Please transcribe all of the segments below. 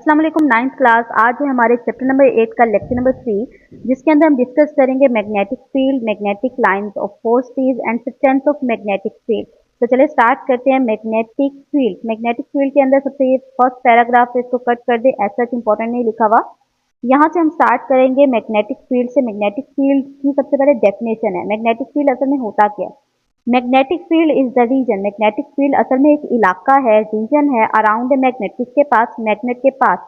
अस्सलाम वालेकुम। Ninth class आज है हमारे चैप्टर नंबर 8 का लेक्चर नंबर 3, जिसके अंदर हम डिस्कस करेंगे magnetic field, magnetic lines of forces and strength of magnetic field. तो चलिए स्टार्ट करते हैं। मैग्नेटिक फील्ड, मैग्नेटिक फील्ड के अंदर सबसे ये फर्स्ट पैराग्राफ है, इसको कट कर दे, ऐसा इंपॉर्टेंट नहीं लिखा हुआ। यहाँ से हम स्टार्ट करेंगे मैग्नेटिक फील्ड से। मैग्नेटिक फील्ड की सबसे पहले डेफिनेशन है। मैग्नेटिक फील्ड असल में होता क्या है? Magnetic field is the region, magnetic field असल में एक इलाका है, रीजन है अराउंड ए मैग्नेट, किसके पास? मैग्नेट के पास।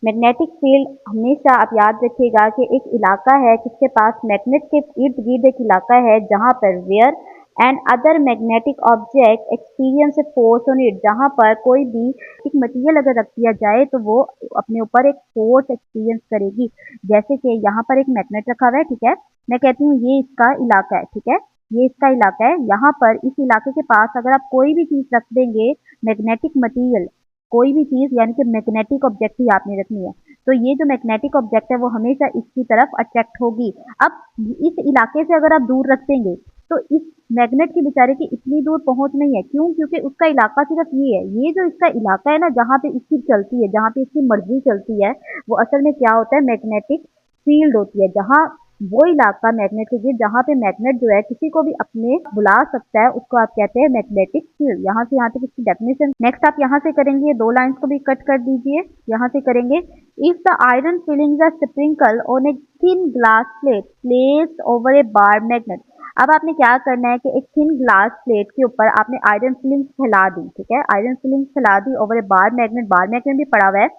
मैग्नेटिक फील्ड हमेशा आप याद रखिएगा कि एक इलाका है किसके पास? मैग्नेट के इर्द गिर्द एक इलाका है जहां पर where and other magnetic object experience force on it, जहां पर कोई भी एक मटेरियल अगर रख दिया जाए तो वो अपने ऊपर एक फोर्स एक्सपीरियंस करेगी। जैसे कि यहाँ पर एक मैग्नेट रखा हुआ है, ठीक है, मैं कहती हूँ ये इसका इलाका है, ठीक है, ये इसका इलाका है। यहाँ पर इस इलाके के पास अगर आप कोई भी चीज रख देंगे, मैग्नेटिक मटेरियल, कोई भी चीज, यानी कि मैग्नेटिक ऑब्जेक्ट ही आपने रखनी है, तो ये जो मैग्नेटिक ऑब्जेक्ट है वो हमेशा इसकी तरफ अट्रैक्ट होगी। अब इस इलाके से अगर आप दूर रख देंगे तो इस मैग्नेट के बेचारे की इतनी दूर पहुंच नहीं है। क्यों? क्योंकि उसका इलाका सिर्फ ये है, ये जो इसका इलाका है ना, जहाँ पे इसकी चलती है, जहाँ पे इसकी मर्जी चलती है, वो असल में क्या होता है? मैग्नेटिक फील्ड होती है। जहाँ वो इलाका मैग्नेट के गिर, जहाँ पे मैग्नेट जो है किसी को भी अपने बुला सकता है, उसको आप कहते हैं मैग्नेटिक फील्ड। यहाँ से यहाँ तक इसकी डेफिनेशन। नेक्स्ट आप यहाँ से करेंगे, दो लाइंस को भी कट कर दीजिए, यहाँ से करेंगे। If the iron filings are sprinkle on a thin glass plate placed over a bar magnet. अब आपने क्या करना है कि एक थिन ग्लास प्लेट के ऊपर आपने आयरन फिलिंग्स फैला दी, ठीक है, आयरन फिलिंग्स फैला दी over a bar magnet, bar magnet भी पड़ा हुआ है।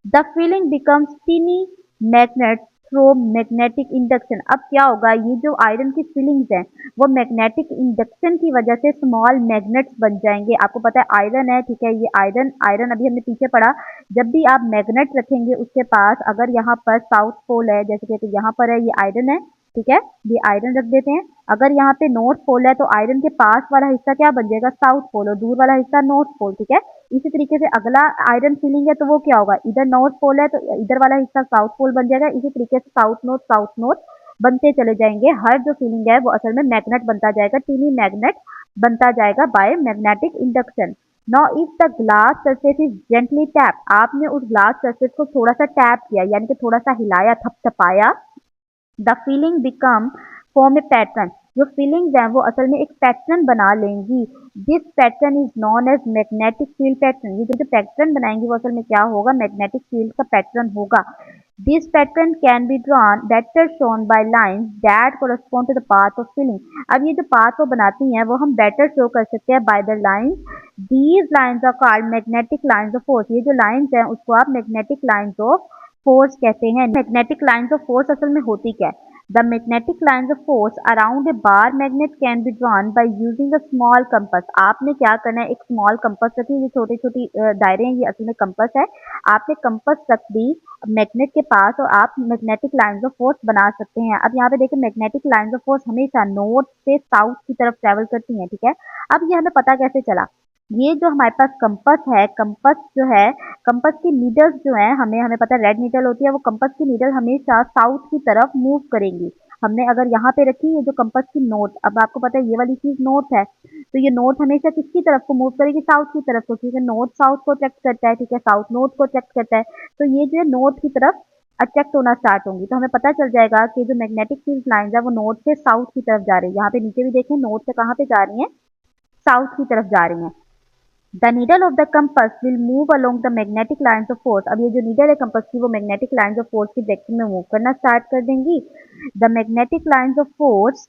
The filing becomes tiny magnet through magnetic induction. अब क्या होगा? ये जो आयरन की फीलिंग्स हैं वो मैग्नेटिक इंडक्शन की वजह से स्मॉल मैग्नेट्स बन जाएंगे। आपको पता है आयरन है, ठीक है, ये आयरन आयरन अभी हमने पीछे पढ़ा। जब भी आप मैग्नेट रखेंगे उसके पास, अगर यहाँ पर साउथ पोल है, जैसे कि यहाँ पर है, ये आयरन है, ठीक है, ये आयरन रख देते हैं। अगर यहाँ पे नॉर्थ पोल है तो आयरन के पास वाला हिस्सा क्या बन जाएगा? साउथ पोल, और दूर वाला हिस्सा नॉर्थ पोल, ठीक है। इसी तरीके से अगला आयरन फीलिंग है तो वो क्या होगा? इधर नॉर्थ पोल है तो इधर वाला हिस्सा साउथ पोल बन जाएगा। इसी तरीके से साउथ नॉर्थ बनते चले जाएंगे। हर जो फीलिंग है वो असल में मैग्नेट बनता जाएगा, टीनी मैग्नेट बनता जाएगा by magnetic induction. Now if the glass surface is gently tap, आपने उस ग्लास सरफेस को थोड़ा सा टैप किया, यानी कि थोड़ा सा हिलाया, थपथपाया, the feeling become form a pattern. जो फीलिंग्स हैं वो असल में एक पैटर्न बना लेंगी। This pattern is known as magnetic field pattern. ये जो पैटर्न बनाएंगी वो असल में क्या होगा? मैग्नेटिक फील्ड का पैटर्न होगा। This pattern can be drawn better shown by lines that correspond to the path of feeling. अब ये जो पाथ वो बनाती हैं वो हम बेटर शो कर सकते हैं by the lines. These lines are called magnetic lines of force. ये जो लाइंस हैं उसको आप मैग्नेटिक लाइंस ऑफ फोर्स कहते हैं। मैग्नेटिक लाइंस ऑफ फोर्स असल में होती क्या है? The magnetic lines of force around a bar magnet can be drawn by using a small compass. आपने क्या करना है? एक स्मॉल कंपास रखी, ये छोटी छोटी दायरे हैं, ये असल में कंपास है। आपने कंपास रख दी मैग्नेट के पास और आप मैग्नेटिक लाइंस ऑफ फोर्स बना सकते हैं। अब यहाँ पे देखिए मैग्नेटिक लाइंस ऑफ फोर्स हमेशा नॉर्थ से साउथ की तरफ ट्रेवल करती हैं, ठीक है। अब ये हमें पता कैसे चला? ये जो हमारे पास कंपास है, कंपास जो है, कंपास की नीडल्स जो है, हमें हमें पता है रेड नीडल होती है, वो कंपास की नीडल हमेशा साउथ की तरफ मूव करेंगी। हमने अगर यहाँ पे रखी है जो कंपास की नोट, अब आपको पता है ये वाली चीज नॉर्थ है, तो ये नॉर्थ हमेशा किसकी तरफ को मूव करेगी? साउथ की तरफ को, क्योंकि नॉर्थ साउथ को अट्रैक्ट करता है, ठीक है, साउथ नॉर्थ को अट्रैक्ट करता है, तो ये जो है नॉर्थ की तरफ अट्रैक्ट होना स्टार्ट होंगी। तो हमें पता चल जाएगा कि जो मैग्नेटिक फील्ड लाइंस है वो नॉर्थ से साउथ की तरफ जा रही है। यहाँ पे नीचे भी देखें, नॉर्थ से कहाँ पे जा रही है? साउथ की तरफ जा रही है। The needle of the compass will move along the magnetic lines of force. अब ये जो नीडल है कंपास की वो मैग्नेटिक लाइंस ऑफ फोर्स की डायरेक्शन में मूव करना स्टार्ट कर देंगी। The magnetic lines of force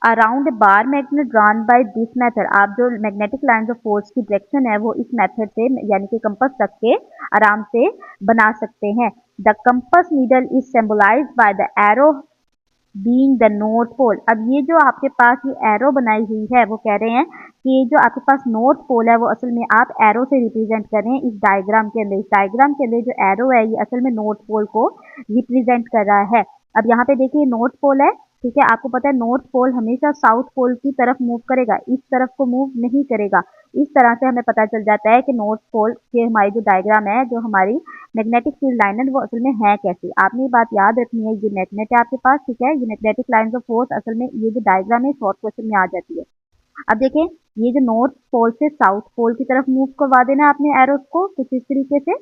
around bar magnet drawn by this method. आप जो मैग्नेटिक लाइंस ऑफ फोर्स की डायरेक्शन है वो इस मेथड से, यानी कि कंपास रख के आराम से बना सकते हैं। The compass needle is symbolized by the arrow being the north pole. अब ये जो आपके पास ये एरो बनाई हुई है वो कह रहे हैं कि ये जो आपके पास नॉर्थ पोल है वो असल में आप एरो से रिप्रेजेंट कर रहे हैं इस डायग्राम के अंदर। इस डायग्राम के अंदर जो एरो है ये असल में नॉर्थ पोल को रिप्रेजेंट कर रहा है। अब यहाँ पे देखिए नॉर्थ पोल है, ठीक है, आपको पता है नॉर्थ पोल हमेशा साउथ पोल की तरफ मूव करेगा, इस तरफ को मूव नहीं करेगा। इस तरह से हमें पता चल जाता है कि नॉर्थ पोल के हमारी जो डायग्राम है, जो हमारी मैग्नेटिक फील्ड लाइन है वो असल में है कैसी। आपने ये बात याद रखनी है, ये मैग्नेट है आपके पास, ठीक है, ये मैग्नेटिक लाइंस ऑफ फोर्स असल में ये जो डायग्राम है शॉर्ट क्वेश्चन में आ जाती है। अब देखें, ये जो नॉर्थ पोल से साउथ पोल की तरफ मूव करवा देना आपने एरोस को कुछ इस तरीके से,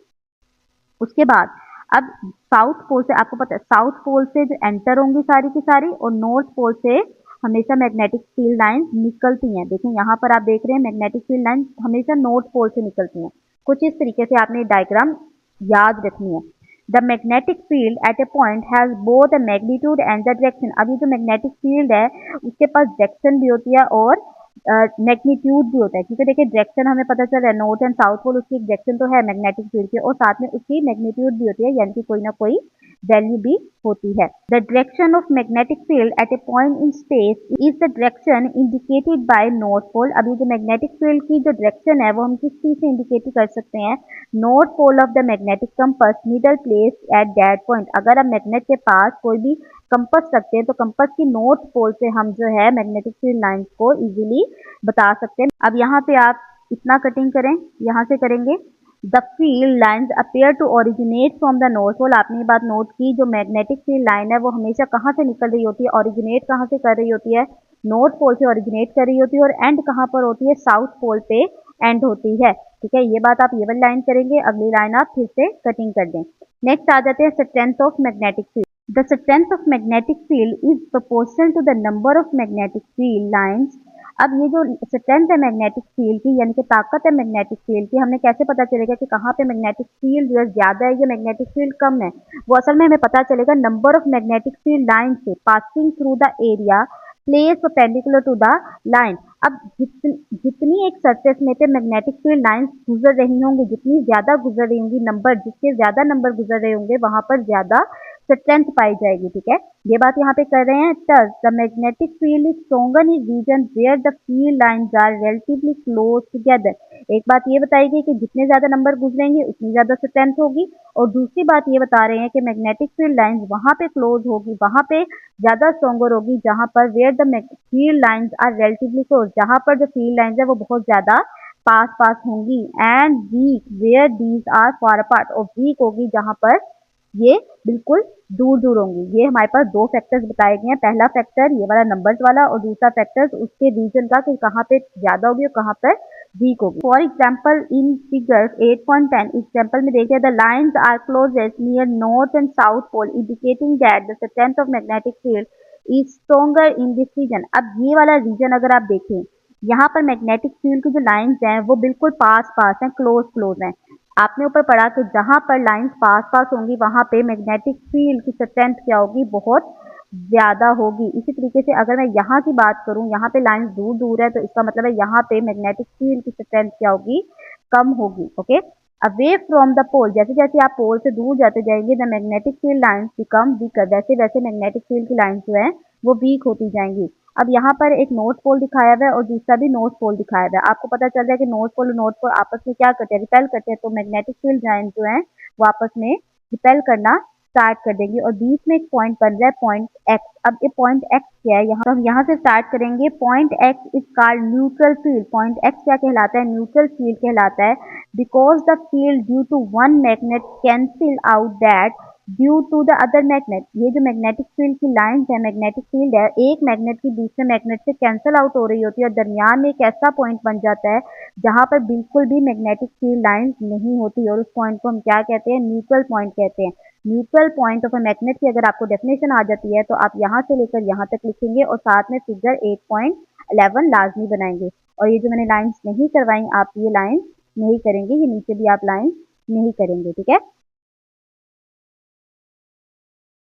उसके बाद अब साउथ पोल से, आपको पता है साउथ पोल से जो एंटर होंगी सारी की सारी, और नॉर्थ पोल से हमेशा मैग्नेटिक फील्ड लाइंस निकलती हैं। देखिए यहाँ पर आप देख रहे हैं मैग्नेटिक फील्ड लाइंस हमेशा नॉर्थ पोल से निकलती हैं। कुछ इस तरीके से आपने डायग्राम याद रखनी है। The magnetic field at a point has both the magnitude and the direction. अब ये जो मैग्नेटिक फील्ड है उसके पास डायरेक्शन भी होती है और मैग्नीट्यूड भी होता है, क्योंकि देखिए डायरेक्शन हमें पता चल रहा है नॉर्थ एंड साउथ पोल, उसकी एक डायरेक्शन तो है मैग्नेटिक फील्ड की, और साथ में उसकी मैग्नीट्यूड भी होती है, यानी कि कोई ना कोई वैल्यू भी होती है। The direction of magnetic field at a point in space is the direction indicated by north pole. अब ये जो मैग्नेटिक फील्ड की जो डायरेक्शन है वो हम किस चीज से इंडिकेट कर सकते हैं? North pole of the magnetic compass middle place at that point. अगर हम मैग्नेट के पास कोई भी कंपास रखते हैं तो कंपास की नॉर्थ पोल से हम जो है मैग्नेटिक फील्ड लाइंस को इजीली बता सकते हैं। अब यहाँ पे आप इतना कटिंग करें, यहाँ से करेंगे। The field lines appear to originate from the north pole. आपने ये बात नोट की, जो मैग्नेटिक फील्ड लाइन है वो हमेशा कहाँ से निकल रही होती है, ओरिजिनेट कहाँ से कर रही होती है? नॉर्थ पोल से ओरिजिनेट कर रही होती है, और एंड कहाँ पर होती है? साउथ पोल पे एंड होती है। ठीक है, ये बात आप ये वाली लाइन करेंगे, अगली लाइन आप फिर से कटिंग कर दें। नेक्स्ट आ जाते हैं strength of magnetic field. The strength of magnetic field is proportional to the number of magnetic field lines। अब ये जो स्ट्रेंथ है मैग्नेटिक फील्ड की, यानी कि ताकत है मैग्नेटिक फील्ड की, हमें कैसे पता चलेगा कि कहाँ पे मैग्नेटिक फील्ड जो है ज्यादा है या मैग्नेटिक फील्ड कम है? वो असल में हमें पता चलेगा number of magnetic field line से passing through the area place perpendicular to the line. अब जितनी एक सरफेस में पे मैग्नेटिक फील्ड लाइंस गुजर रही होंगी, जितनी ज्यादा गुजर रही होंगी, नंबर जिसके ज्यादा नंबर गुजर रहे होंगे वहां पर ज्यादा स्ट्रेंथ पाई जाएगी। ठीक है, ये बात यहाँ पे कर रहे हैं। Thus the magnetic field is stronger in region where the field lines are relatively close together. एक बात ये बताई गई कि जितने ज्यादा नंबर गुजरेंगे उतनी ज्यादा स्ट्रेंथ होगी, और दूसरी बात ये बता रहे हैं कि मैग्नेटिक फील्ड लाइंस वहां पे क्लोज होगी, वहां पे ज्यादा स्ट्रॉन्गर होगी जहां पर where the field lines are relatively close, जहां पर जो फील्ड लाइंस है वो बहुत ज्यादा पास पास होंगी। And weak where these are far apart, और वीक होगी जहां पर ये बिल्कुल दूर दूर होंगी। ये हमारे पास दो फैक्टर्स बताए गए हैं, पहला फैक्टर ये वाला नंबर्स वाला, और दूसरा फैक्टर उसके रीजन का कि कहाँ पे ज्यादा होगी और कहाँ पर वीक होगी। For example in figure 8.10 example में देखिए the lines are closest near north and south pole indicating that the strength of magnetic field is stronger in this region. अब ये वाला रीजन अगर आप देखें, यहाँ पर मैग्नेटिक फील्ड की जो लाइंस हैं वो बिल्कुल पास पास हैं, क्लोज क्लोज हैं। आपने ऊपर पढ़ा कि जहां पर लाइंस पास पास होंगी वहां पे मैग्नेटिक फील्ड की स्ट्रेंथ क्या होगी? बहुत ज्यादा होगी। इसी तरीके से अगर मैं यहाँ की बात करूं, यहाँ पे लाइंस दूर दूर है तो इसका मतलब है यहाँ पे मैग्नेटिक फील्ड की स्ट्रेंथ क्या होगी? कम होगी। ओके, अवे फ्रॉम द पोल, जैसे जैसे आप पोल से दूर जाते जाएंगे the magnetic field lines become weaker, वैसे वैसे मैग्नेटिक फील्ड की लाइंस जो है वो वीक होती जाएंगी। अब यहाँ पर एक नॉर्थ पोल दिखाया हुआ है और दूसरा भी नॉर्थ पोल दिखाया हुआ है। आपको पता चल रहा है कि नॉर्थ पोल और नॉर्थ पोल आपस में क्या करते हैं? रिपेल करते हैं, तो मैग्नेटिक फील्ड लाइन जो है वो आपस में रिपेल करना स्टार्ट कर देंगे, और बीच में एक पॉइंट बन रहा है पॉइंट एक्स। अब ये पॉइंट एक्स क्या है? यहाँ तो हम यहाँ से स्टार्ट करेंगे। Point X is called neutral field. Point X क्या कहलाता है? न्यूट्रल फील्ड कहलाता है, because the field due to one magnet cancel out that due to the other magnet. ये जो मैग्नेटिक फील्ड की लाइंस है, मैग्नेटिक फील्ड है, एक मैग्नेट की दूसरे मैग्नेट से कैंसिल आउट हो रही होती है, और दरमियान में एक ऐसा पॉइंट बन जाता है जहां पर बिल्कुल भी मैग्नेटिक फील्ड लाइंस नहीं होती, और उस पॉइंट को हम क्या कहते हैं? न्यूट्रल पॉइंट कहते हैं। Neutral point of a magnet की अगर आपको डेफिनेशन आ जाती है तो आप यहाँ से लेकर यहाँ तक लिखेंगे, और साथ में फिगर 8.11 लाजमी बनाएंगे। और ये जो मैंने लाइंस नहीं करवाई आप ये लाइंस नहीं करेंगे, ये नीचे भी आप लाइंस नहीं करेंगे। ठीक है,